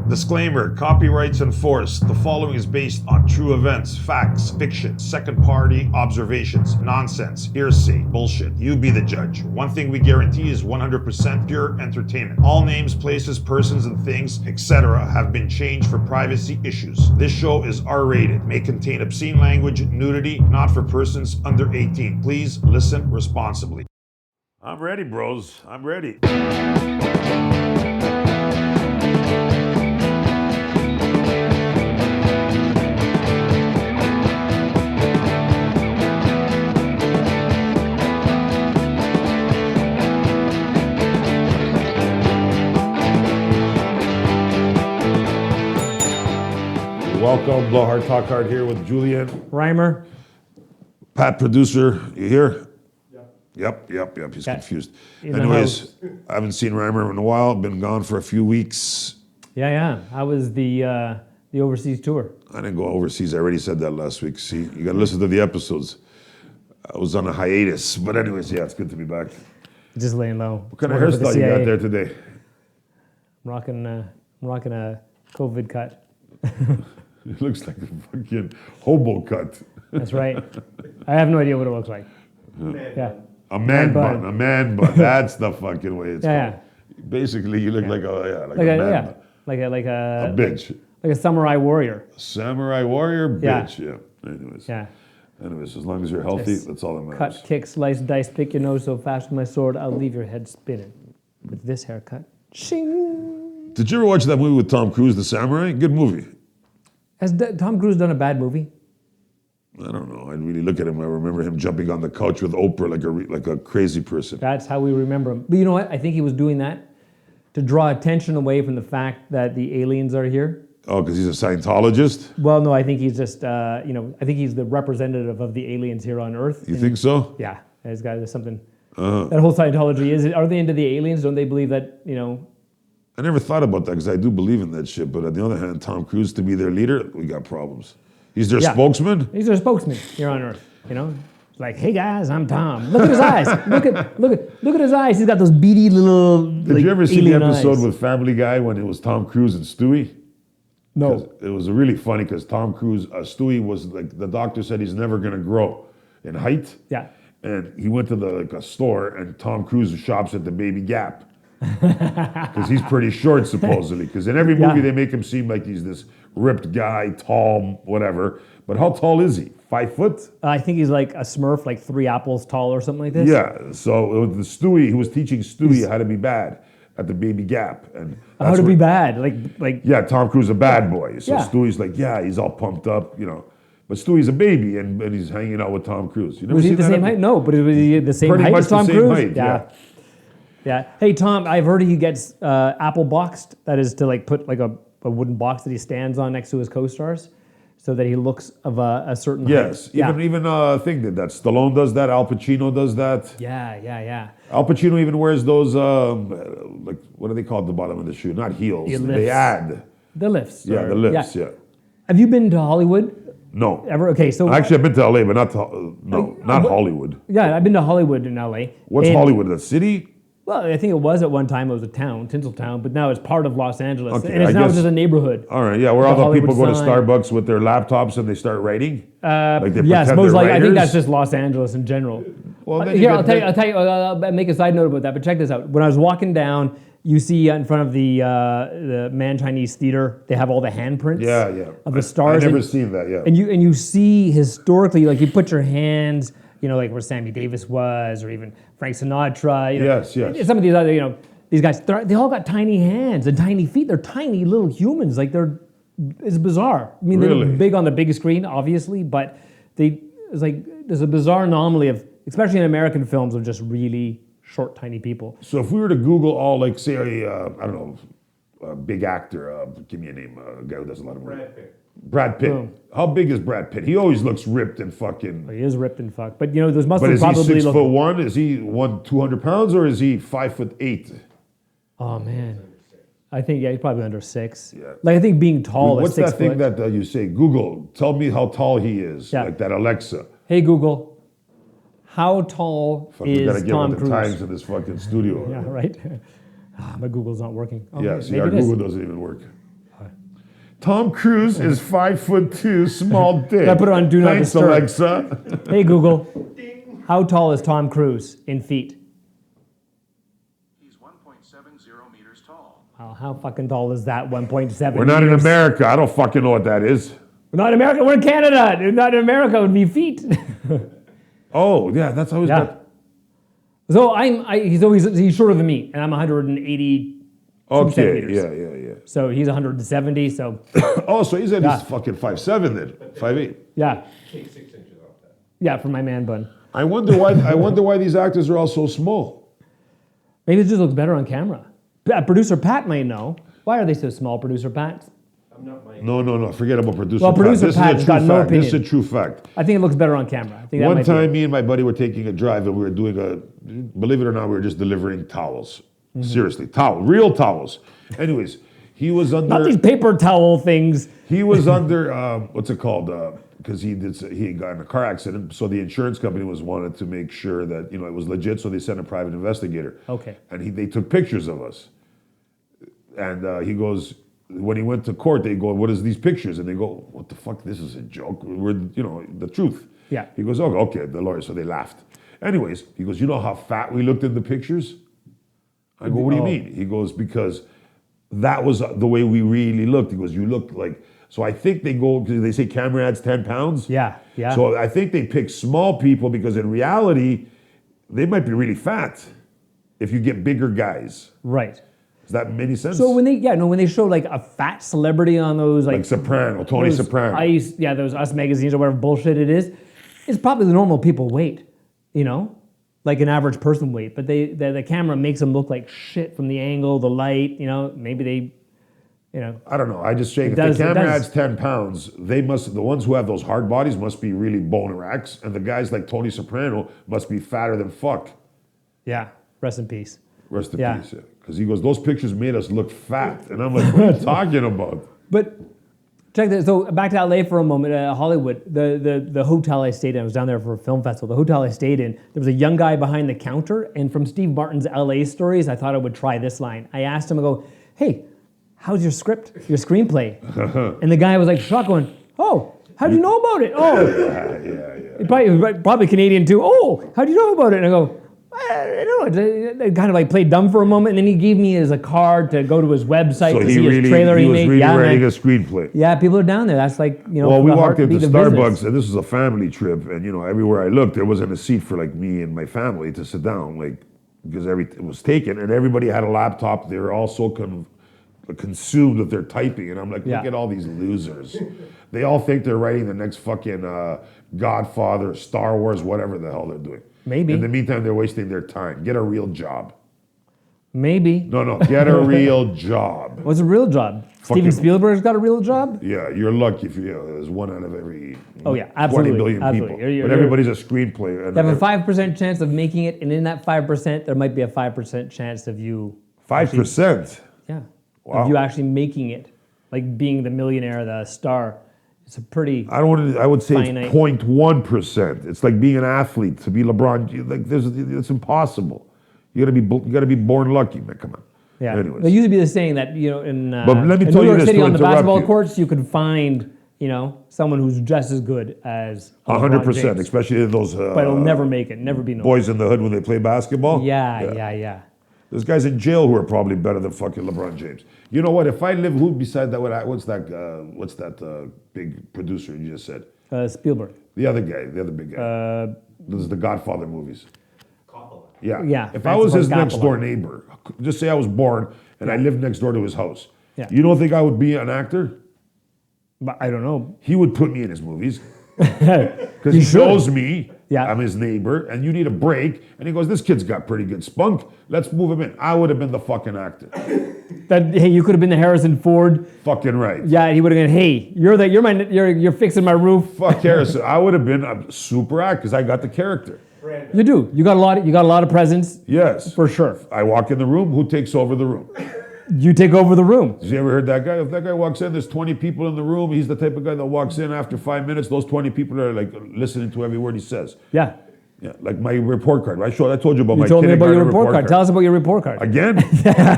Disclaimer, copyrights enforced. The following is based on true events, facts, fiction, second-party observations, nonsense, hearsay, bullshit. You be the judge. One thing we guarantee is 100% pure entertainment. All names, places, persons, and things, etc. have been changed for privacy issues. This show is R-rated, may contain obscene language, nudity, not for persons under 18. Please listen responsibly. I'm ready, bros. I'm ready. Welcome, Blow Hard Talk Hard here with Julian. Reimer. Pat, producer, you here? Yep. He's confused. Anyways, I haven't seen Reimer in a while. Been gone for a few weeks. Yeah. How was the overseas tour? I didn't go overseas. I already said that last week. See, you got to listen to the episodes. I was on a hiatus. But anyways, yeah, it's good to be back. Just laying low. What kind of hairstyle you got there today? I'm rocking a COVID cut. It looks like a fucking hobo cut. That's right. I have no idea what it looks like. Yeah. A man bun. That's the fucking way it's called. Yeah. Basically, you look like a man bun. Like A bitch. Like a samurai warrior. Samurai warrior bitch, yeah. Anyways, as long as you're healthy, that's all that matters. Cut, kick, slice, dice, pick your nose so fast with my sword, I'll leave your head spinning. With this haircut, shing. Did you ever watch that movie with Tom Cruise, The Samurai? Good movie. Has Tom Cruise done a bad movie? I don't know. I really look at him. I remember him jumping on the couch with Oprah like a crazy person. That's how we remember him. But you know what? I think he was doing that to draw attention away from the fact that the aliens are here. Oh, because he's a Scientologist? Well, no, I think he's just, I think he's the representative of the aliens here on Earth. You think so? Yeah. There's something. That whole Scientology are they into the aliens? Don't they believe that, I never thought about that because I do believe in that shit. But on the other hand, Tom Cruise to be their leader, we got problems. He's their spokesman? He's their spokesman here on Earth, It's like, hey guys, I'm Tom. Look at his eyes. Look at his eyes. He's got those beady little Did you ever see the episode eyes. with Family Guy when it was Tom Cruise and Stewie? No. It was really funny because Tom Cruise, Stewie was like, the doctor said he's never going to grow in height. Yeah. And he went to a store and Tom Cruise shops at the Baby Gap. Because he's pretty short, supposedly. Because in every movie they make him seem like he's this ripped guy, tall, whatever. But how tall is he? 5 foot? I think he's like a Smurf, like 3 apples tall or something like this. Yeah. So it was Stewie, he was teaching Stewie how to be bad at the Baby Gap. And how to be bad? Like. Yeah, Tom Cruise a bad boy. So Yeah. Stewie's like, he's all pumped up, But Stewie's a baby and he's hanging out with Tom Cruise. You never Was he seen the that same height? No, but was he the same Pretty height much as Tom the same Cruise? height, Yeah. Hey, Tom, I've heard he gets apple boxed. That is to put like a wooden box that he stands on next to his co-stars so that he looks of a certain Yes, height. even Thing did that. Stallone does that. Al Pacino does that. Yeah. Al Pacino even wears those, what are they called at the bottom of the shoe? Not heels. The They lifts. add. The lifts. The lifts, yeah. Have you been to Hollywood? No. Ever? Okay, so... Actually, I've been to LA, but not Hollywood. Yeah, I've been to Hollywood in LA. What's Hollywood? The city? Well, I think it was at one time, it was a town, Tinseltown, but now it's part of Los Angeles. Okay, and it's now just a neighborhood. All right, yeah, where all the Hollywood people go to sign. Starbucks with their laptops and they start writing? Like they Yes, pretend most they're likely. I think writers? that's just Los Angeles in general. Well, then Here, I'll tell you, I'll make a side note about that, but check this out. When I was walking down, you see in front of the Man Chinese Theater, they have all the handprints of the stars. I've never seen that, yeah. And you see historically, like you put your hands, like where Sammy Davis was, or even Frank Sinatra. Yes. Some of these other, these guys, they all got tiny hands and tiny feet. They're tiny little humans. It's bizarre. I mean, Really? they're big on the big screen, obviously, but there's a bizarre anomaly of, especially in American films, of just really short, tiny people. So if we were to Google all, like, say, I don't know, a big actor, give me a name, a guy who does a lot of work. Brad Pitt. Boom. How big is Brad Pitt? He always looks ripped and fucking... He is ripped and fucked. But, those muscles But is probably he 6'1"? look... Is he 200 pounds or is he 5'8"? Oh, man. I think, he's probably under 6. Yeah. I think being tall What's is 6 that thing foot. that you say? Google, tell me how tall he is. Yeah. Like that Alexa. Hey, Google, how tall We gotta is get Tom with the Cruise? times of this fucking studio. Yeah, right? My Google's not working. Oh, Yeah, see, maybe our it is. Google doesn't even work. Tom Cruise is 5'2", small dick. I put it on Do Not Thanks, Disturb. Alexa. Hey Google, how tall is Tom Cruise in feet? He's 1.70 meters tall. Well, how fucking tall is that? 1.7. We're not in meters? America. I don't fucking know what that is. We're not in America. We're in Canada. Not in America. It would be feet. Oh, yeah, that's always Yeah. So he's shorter than me, and I'm 180. Okay, centimeters. yeah. So he's 170. So Oh, so he's at Yeah. least fucking 5'7" then, 5'8". yeah, Take 6 inches off that. yeah, for my man bun. I wonder why these actors are all so small. Maybe it just looks better on camera. Producer Pat might know. Why are they so small, Producer Pat? I'm not Mike. No. Forget about producer. Well, producer This Pat is has a true got no fact. This is a opinion. true fact. I think it looks better on camera. I think that One might be time, it. me and my buddy were taking a drive, and we were doing believe it or not, we were just delivering towels. Mm-hmm. Seriously, real towels. Anyways, he was under. Not these paper towel things. He was under what's it called? Because he got in a car accident, so the insurance company wanted to make sure that it was legit, so they sent a private investigator. Okay. And they took pictures of us, and he goes, when he went to court, they go, "What is these pictures?" And they go, "What the fuck? This is a joke. We're the truth." Yeah. He goes, "Oh, okay." The lawyer, so they laughed. Anyways, he goes, "You know how fat we looked in the pictures?" I go, "What do you Oh. mean?" He goes, "Because that was the way we really looked." He goes, "You look like." So I think they go because they say camera adds 10 pounds. Yeah. So I think they pick small people because in reality, they might be really fat. If you get bigger guys, Right. does that make any sense? So when they show like a fat celebrity on those like Soprano, Tony those Soprano. those Us magazines or whatever bullshit it is, it's probably the normal people weight, like an average person weight. But the camera makes them look like shit from the angle, the light. Maybe they, I don't know. I just say if does- the it camera does. adds 10 pounds, the ones who have those hard bodies must be really bone racks, and the guys like Tony Soprano must be fatter than fuck. yeah. Rest in peace. Rest in Yeah. peace. Because he goes, those pictures made us look fat, and I'm like, what are you talking about? But check this. So back to LA for a moment. Hollywood, the hotel I stayed in. I was down there for a film festival. The hotel I stayed in, there was a young guy behind the counter, and from Steve Martin's LA stories, I thought I would try this line. I asked him, I go, "Hey, how's your script, your screenplay?" And the guy was like shocked, going, "Oh, how do you know about it? Oh, Yeah. probably Canadian too. Oh, how do you know about it?" And I go, "I don't know." I kind of like played dumb for a moment, and then he gave me as a card to go to his website So to he see his trailer was made. really Yeah, writing man. a screenplay. Yeah, people are down there. That's like, Well, we the walked into heartbeat of Starbucks, business. and this was a family trip, and everywhere I looked, there wasn't a seat for like me and my family to sit down, because it was taken, and everybody had a laptop. They were all so consumed with their typing, and I'm like, Yeah. look at all these losers. They all think they're writing the next fucking Godfather, Star Wars, whatever the hell they're doing. Maybe. In the meantime, they're wasting their time. Get a real job. Maybe. No, get a real job. What's a real job? Steven Spielberg's got a real job? Yeah, you're lucky if there's one out of every Oh, yeah, absolutely, 20 billion absolutely. people. You're- But everybody's a screenplay. And You have a 5% chance of making it, and in that 5%, there might be a 5% chance of you, 5%. yeah, Wow. of you actually making it, like being the millionaire, the star. It's a pretty, I would say Finite. it's 0.1%. It's like being an athlete to be LeBron. It's impossible. You gotta be born lucky, man. Come on. yeah. Anyways. There used to be this saying that, in, But let me in tell New you York this City to on the interrupt basketball you. courts, you could find, someone who's just as good as LeBron 100%, James, especially those but he'll never make it, never be known. boys in the hood when they play basketball. Yeah. There's guys in jail who are probably better than fucking LeBron James. You know what? If I live, who beside that? What's that big producer you just said? Spielberg. The other guy, the other big guy. This is the Godfather movies. Coppola. Yeah. Yeah, If I was his Francis Ford next door Coppola. neighbor, just say I was born and I lived next door to his house. Yeah. You don't think I would be an actor? But I don't know. He would put me in his movies because You he should. knows me. Yeah. I'm his neighbor, and you need a break. And he goes, "This kid's got pretty good spunk. Let's move him in." I would have been the fucking actor. Hey, you could have been the Harrison Ford. Fucking right. Yeah, he would have gone, "Hey, you're fixing my roof." Fuck Harrison. I would have been a super actor because I got the character. You do. You got a lot of presence Yes. for sure. I walk in the room. Who takes over the room? You take over the room. Have you ever heard that guy? If that guy walks in, there's 20 people in the room. He's the type of guy that walks in after 5 minutes. Those 20 people are like listening to every word he says. Yeah. Yeah, like my report card. I told you about You my told me about your kindergarten report card. Tell us about your report card. Again?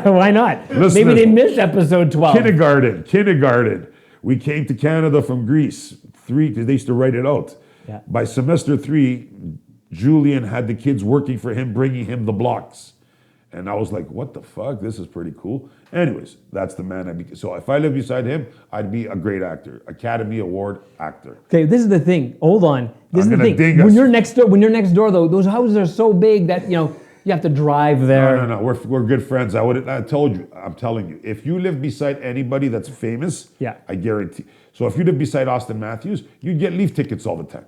Why not? Listen, Maybe they missed episode 12. Kindergarten. We came to Canada from Greece. 3, because they used to write it out. Yeah. By semester 3, Julian had the kids working for him, bringing him the blocks. And I was like, what the fuck? This is pretty cool. Anyways, that's the man I became. So if I lived beside him, I'd be a great actor. Academy Award actor. Okay, this is the thing. Hold on. This I'm is the gonna thing. dig When us. you're next door, though, those houses are so big that you have to drive there. No. We're good friends. I told you. I'm telling you. If you live beside anybody that's famous, Yeah. I guarantee. So if you live beside Austin Matthews, you'd get Leaf tickets all the time.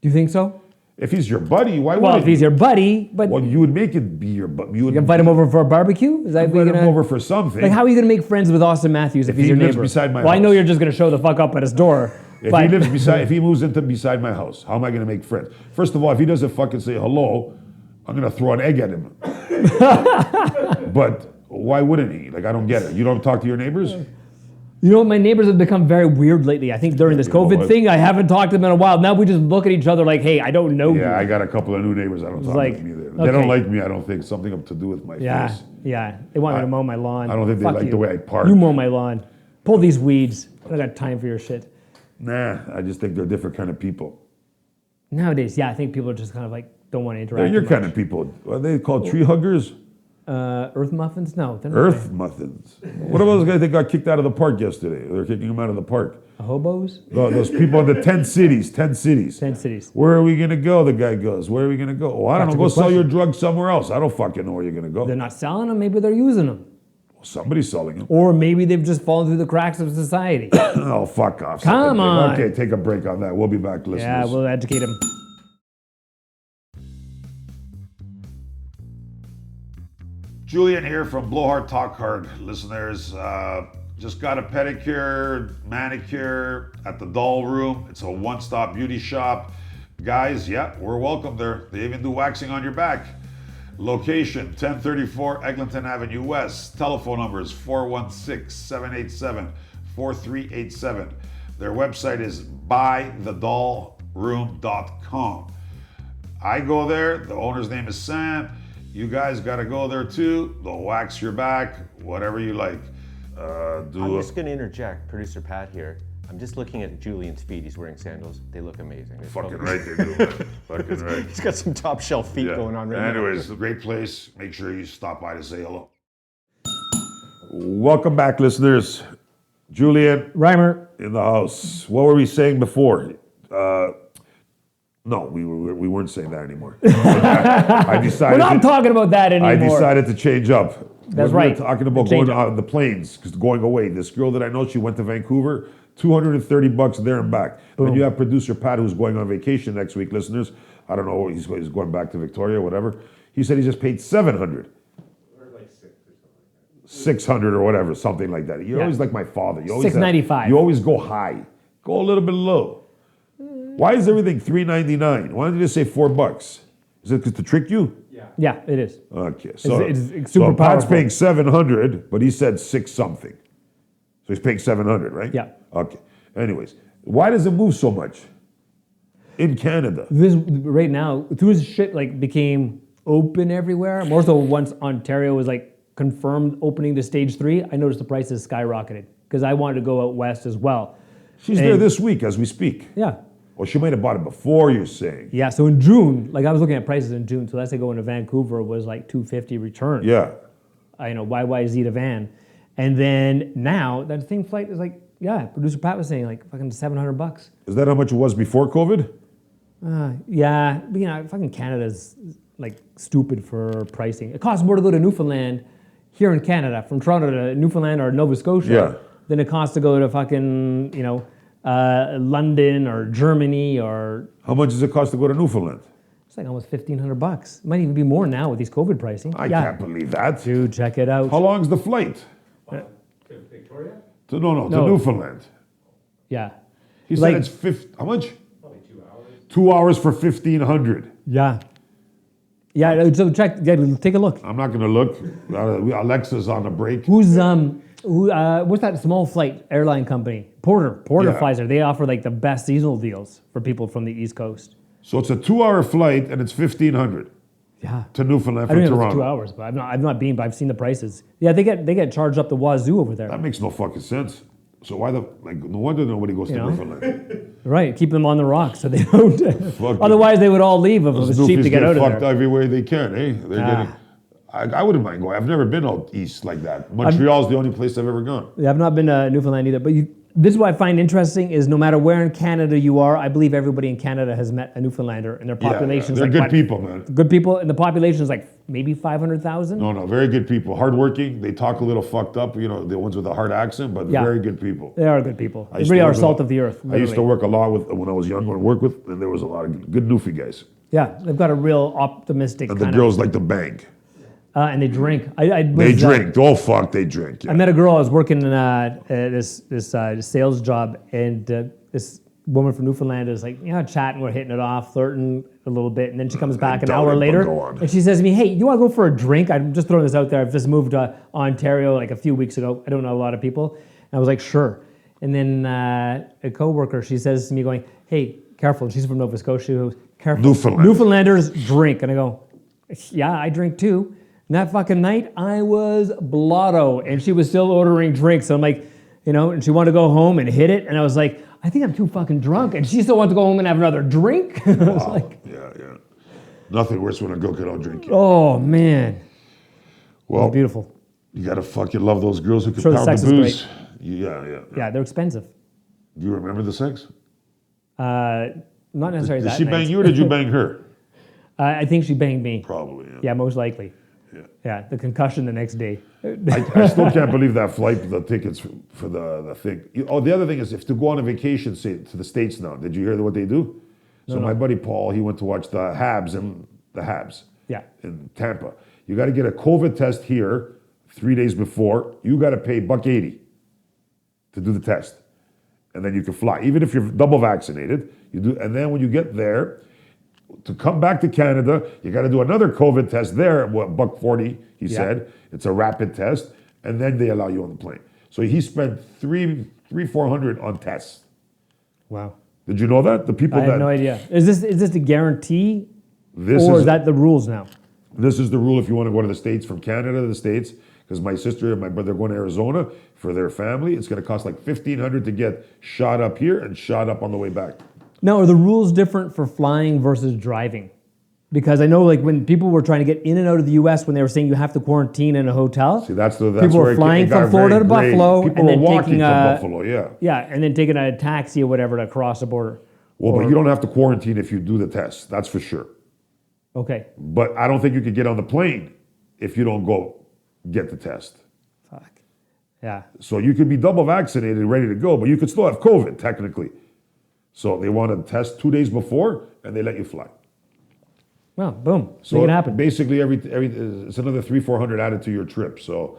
Do you think so? If he's your buddy, why Well, wouldn't if he's you? your buddy, but Well, you would make it be your buddy. You would you invite him over for a barbecue? Is that what you're invite him gonna? over for something. Like, how are you gonna make friends with Austin Matthews if he's he your lives neighbor? beside my well, I know house. you're just gonna show the fuck up at his door. If he moves into beside my house, how am I going to make friends? First of all, if he doesn't fucking say hello, I'm going to throw an egg at him. But why wouldn't he? Like, I don't get it. You don't talk to your neighbors? my neighbors have become very weird lately. I think during this You know COVID what? thing, I haven't talked to them in a while. Now we just look at each other like, hey, I don't know you. Yeah, I got a couple of new neighbors. I don't talk like, to them either. okay. They don't like me, I don't think. Something up to do with my face. Yeah. They want me to mow my lawn. I don't think they Fuck like you. the way I park. You mow my lawn. Pull these weeds. I don't got time for your shit. Nah, I just think they're different kind of people. Nowadays, yeah, I think people are just kind of like don't want to interact. They're your much. kind of people. What are they called? Tree huggers? Earth muffins? No, they're not. Earth muffins. What about those guys that got kicked out of the park yesterday? They're kicking them out of the park. Hobos? Those people in the 10 cities. 10 cities. 10 cities. Where are we going to go? The guy goes. Where are we going to go? Oh, I don't That's know. a Go good sell your question. drugs somewhere else. I don't fucking know where you're going to go. They're not selling them. Maybe they're using them, Somebody's selling them. or maybe they've just fallen through the cracks of society. Oh, fuck off. Come on. Okay, take a break on that. We'll be back, listeners. Yeah, we'll educate them. Julian here from Blowhard Talk Hard. Listeners, just got a pedicure, manicure at the Doll Room. It's a one-stop beauty shop. Guys, yeah, we're welcome there. They even do waxing on your back. Location, 1034 Eglinton Avenue West. Telephone numbers, 416-787-4387. Their website is buythedollroom.com. I go there. The owner's name is Sam. You guys got to go there too. They'll wax your back, whatever you like. I'm just going to interject, producer Pat here. I'm just looking at Julian's feet. He's wearing sandals. They look amazing. They're Fucking totally- right they do, man. Fucking right. He's got some top shelf feet Yeah. going on right Anyways, a great place. Make sure you stop by to say hello. Welcome back, listeners. Julian Reimer, in the house. What were we saying before? No, we weren't saying that anymore. I decided. we're not talking about that I anymore. decided to change up. That's We right. were talking about Change going up. on the planes, because going away. This girl that I know, she went to Vancouver, $230 there and back. And you have producer Pat, who's going on vacation next week, listeners. I don't know, he's going back to Victoria, whatever. He said he just paid $700. Or like 6 or something like that. 600 or whatever, something like that. You're Yeah. always like my father. You always $695. You always go high. Go a little bit low. Why is everything $3.99? Why don't you just say $4? Is it because to trick you? Yeah, it is. Okay, so it's super so Pat's powerful. paying 700, but he said 6 something. So he's paying 700, right? Yeah. Okay. Anyways, why does it move so much in Canada? This right now, through this shit like became open everywhere. More so once Ontario was like confirmed opening to stage 3, I noticed the prices skyrocketed because I wanted to go out west as well. She's there this week as we speak. Yeah. Well, she might have bought it before, you're saying. Yeah, so in June, like I was looking at prices in June, so let's say going to Vancouver was like $250 return. Yeah. YYZ to van. And then now that same flight is like, yeah, producer Pat was saying like fucking $700. Is that how much it was before COVID? Yeah, but, fucking Canada's like stupid for pricing. It costs more to go to Newfoundland here in Canada, from Toronto to Newfoundland or Nova Scotia, Yeah. than it costs to go to fucking, London or Germany or How much does it cost to go to Newfoundland? it's like almost $1,500. It might even be more now with these COVID pricing. I can't believe that. Dude, check it out. How long's the flight? To Victoria? To No. Newfoundland. Yeah. He Like- said it's how much? Probably 2 hours. 2 hours for 1,500. Yeah. Yeah, so take a look. I'm not gonna look. Alexa's on a break. Who's what's that small flight airline company? Porter Yeah. flies there. They offer like the best seasonal deals for people from the East Coast. So it's a 2 hour flight and it's 1,500 Yeah. to Newfoundland I from don't know if it's Toronto. 2 hours, but I've not been, but I've seen the prices. Yeah, they get charged up the wazoo over there. That makes no fucking sense. So why no wonder nobody goes to Newfoundland. Right, keep them on the rocks so they don't. Fuck Otherwise, they would all leave if it was cheap to get out of fucked there. every way they can, eh? They're getting. I wouldn't mind going. I've never been out east like that. Montreal's the only place I've ever gone. Yeah, I've not been to Newfoundland either. But this is what I find interesting is no matter where in Canada you are, I believe everybody in Canada has met a Newfoundlander, and their population is they're like good people, man. Good people, and the population is like maybe 500,000. No, very good people. Hardworking. They talk a little fucked up. You know, the ones with a hard accent, but very good people. They are good people. They really are salt of the earth. Literally. I used to work a lot with when I was young. When I worked with, and there was a lot of good Newfie guys. Yeah, they've got a real optimistic. And the girls like to bang. And they drink. They drink. Oh fuck, they drink. Yeah. I met a girl. I was working in this sales job, and this woman from Newfoundland is like, chatting. We're hitting it off, flirting a little bit, and then she comes back an hour later, and she says to me, "Hey, you want to go for a drink?" I'm just throwing this out there. I've just moved to Ontario like a few weeks ago. I don't know a lot of people. And I was like, "Sure." And then a coworker, she says to me, going, "Hey, careful." And she's from Nova Scotia. She goes, "Careful. Newfoundlanders drink." And I go, "Yeah, I drink too." And that fucking night, I was blotto, and she was still ordering drinks. So I'm like, and she wanted to go home and hit it. And I was like, I think I'm too fucking drunk. And she still wanted to go home and have another drink. I was like, yeah. Nothing worse when a girl can out drink you. Oh, man. Well, beautiful. You got to fucking love those girls who can the pound sex the is booze. great. Yeah. Yeah, they're expensive. Do you remember the sex? Not necessarily that Did she bang you or did you bang her? I think she banged me. Probably, yeah. Yeah, most likely. Yeah, the concussion the next day. I still can't believe that flight, the tickets for the thing. Oh, the other thing is, if to go on a vacation, say, to the States now, did you hear what they do? So my buddy Paul, he went to watch the Habs in Tampa. You got to get a COVID test here 3 days before. You got to pay $1.80 to do the test. And then you can fly. Even if you're double vaccinated, you do. And then when you get there, to come back to Canada, you got to do another COVID test there, $1.40, he said. It's a rapid test, and then they allow you on the plane. So he spent $400 on tests. Wow. Did you know that? The people I have no idea. Is this a guarantee, is that the rules now? This is the rule if you want to go to the States, from Canada to the States, because my sister and my brother are going to Arizona for their family. It's going to cost like $1,500 to get shot up here and shot up on the way back. Now, are the rules different for flying versus driving? Because I know, like, when people were trying to get in and out of the U.S., when they were saying you have to quarantine in a hotel, see, that's people were flying from Florida to Buffalo, people and then were walking taking to Buffalo, and then taking a taxi or whatever to cross the border. Well, but you don't have to quarantine if you do the test. That's for sure. Okay. But I don't think you could get on the plane if you don't go get the test. Fuck. Yeah. So you could be double vaccinated, ready to go, but you could still have COVID technically. So they want to test 2 days before, and they let you fly. Well, boom. So make it happen. Basically, it's another $300-$400 added to your trip. So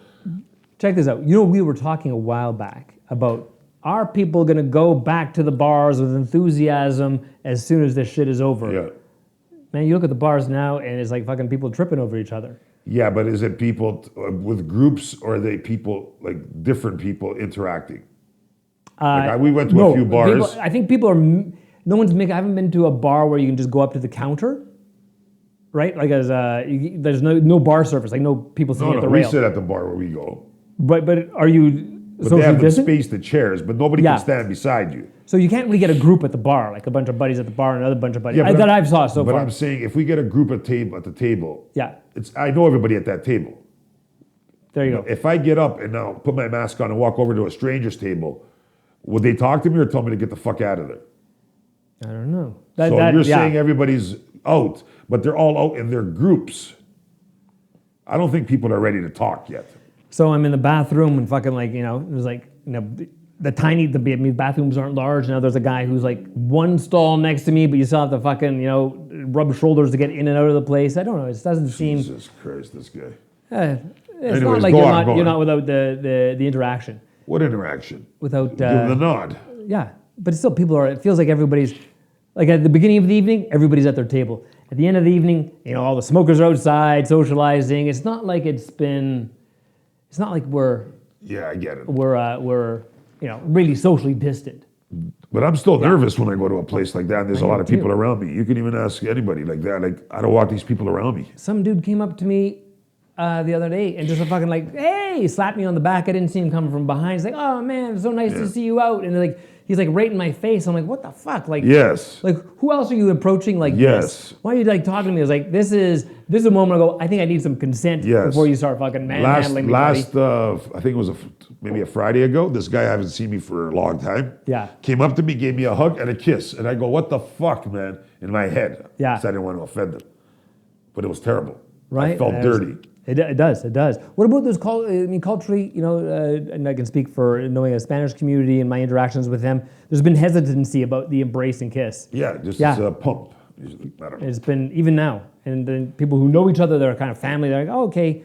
check this out. We were talking a while back about, are people going to go back to the bars with enthusiasm as soon as this shit is over? Yeah. Man, you look at the bars now, and it's like fucking people tripping over each other. Yeah, but is it people with groups, or are they people, like different people interacting? We went to a few bars. I think people are. I haven't been to a bar where you can just go up to the counter, right? Like there's no bar service, like no people sitting at the rail. We sit at the bar where we go. But are you? But they have the space, the chairs, but nobody can stand beside you. So you can't really get a group at the bar, like a bunch of buddies at the bar and another bunch of buddies that I've saw so far. But I'm saying, if we get a group at the table, yeah, I know everybody at that table. There you go. If I get up and now put my mask on and walk over to a stranger's table, would they talk to me or tell me to get the fuck out of there? I don't know. You're saying everybody's out, but they're all out in their groups. I don't think people are ready to talk yet. So I'm in the bathroom and fucking it was like, the bathrooms aren't large. Now there's a guy who's like one stall next to me, but you still have to fucking, rub shoulders to get in and out of the place. I don't know. It doesn't seem. Jesus Christ, this guy. It's not like you're not without the interaction. What interaction? Without give them the nod. Yeah, but still, it feels like everybody's, like at the beginning of the evening, everybody's at their table. At the end of the evening, all the smokers are outside socializing. It's not like it's not like we're. Yeah, I get it. We're really socially distant. But I'm still nervous when I go to a place like that. And there's a lot of people around me. You can even ask anybody like that. Like, I don't want these people around me. Some dude came up to me the other day and just fucking like, hey, slapped me on the back. I didn't see him coming from behind. He's like, oh man, it's so nice to see you out. And like, he's like right in my face. I'm like, what the fuck? Like, Yes. Like, who else are you approaching like Yes. this? Why are you like talking to me? I was like, this is a moment ago. I think I need some consent before you start fucking manhandling me. I think it was maybe a Friday ago. This guy I haven't seen me for a long time. Yeah. Came up to me, gave me a hug and a kiss, and I go, "What the fuck, man?" In my head. Yeah. So I didn't want to offend him, but it was terrible. Right. I felt dirty. It does. What about those culturally, and I can speak for knowing a Spanish community and my interactions with them, there's been hesitancy about the embrace and kiss. Yeah, just as a pump. I don't know. It's been, even now, and then people who know each other, they're kind of family, they're like, oh, okay,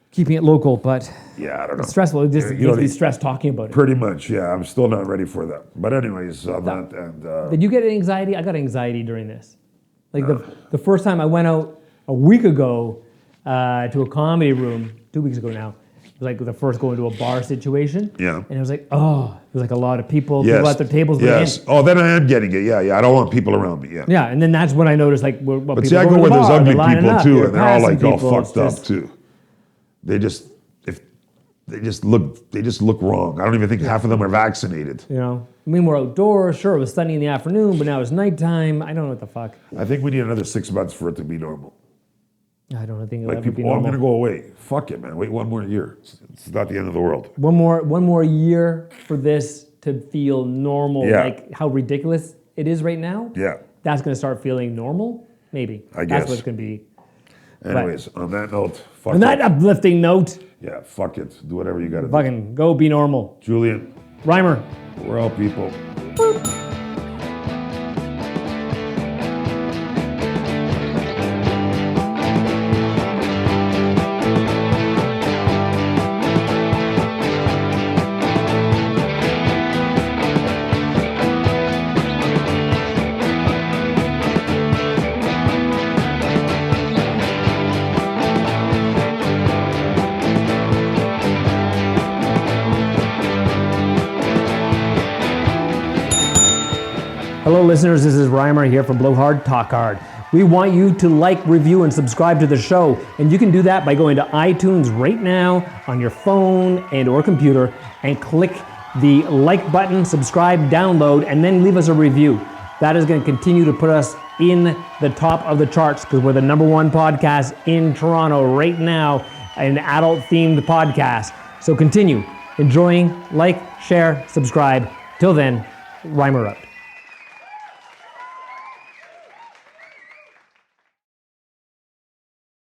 keeping it local, but yeah, I don't know. it's stressful. It just makes me stressed talking about it. Pretty much, yeah. I'm still not ready for that. But anyways, Did you get anxiety? I got anxiety during this. Like the first time I went out a week ago to a comedy room, 2 weeks ago now. It was like the first going to a bar situation. Yeah. And it was like, it was like a lot of people at their tables. Yes. Oh, then I am getting it. Yeah. I don't want people around me. Yeah. Yeah, and then that's when I noticed like what But people see, I go go to where the there's bar, ugly they're lining people up, too, they're and they're all like passing all people. fucked up too. They just look wrong. I don't even think half of them are vaccinated. I mean, we're outdoors. Sure, it was sunny in the afternoon, but now it's nighttime. I don't know what the fuck. I think we need another 6 months for it to be normal. I don't think it'll Like ever be people, I'm normal. gonna go away. Fuck it, man. Wait 1 more year. It's not the end of the world. One more year for this to feel normal, Yeah. like how ridiculous it is right now. Yeah. That's going to start feeling normal, maybe. I guess. That's what it's going to be. Anyways, on that note, fuck On that it. uplifting note, Yeah, fuck it. Do whatever you gotta do. fucking go be normal. Julian, Reimer. we're all people. Hello, listeners. This is Reimer here from Blow Hard, Talk Hard. We want you to like, review, and subscribe to the show. And you can do that by going to iTunes right now on your phone and or computer and click the like button, subscribe, download, and then leave us a review. That is going to continue to put us in the top of the charts because we're the #1 podcast in Toronto right now, an adult-themed podcast. So continue enjoying, like, share, subscribe. Till then, Reimer out.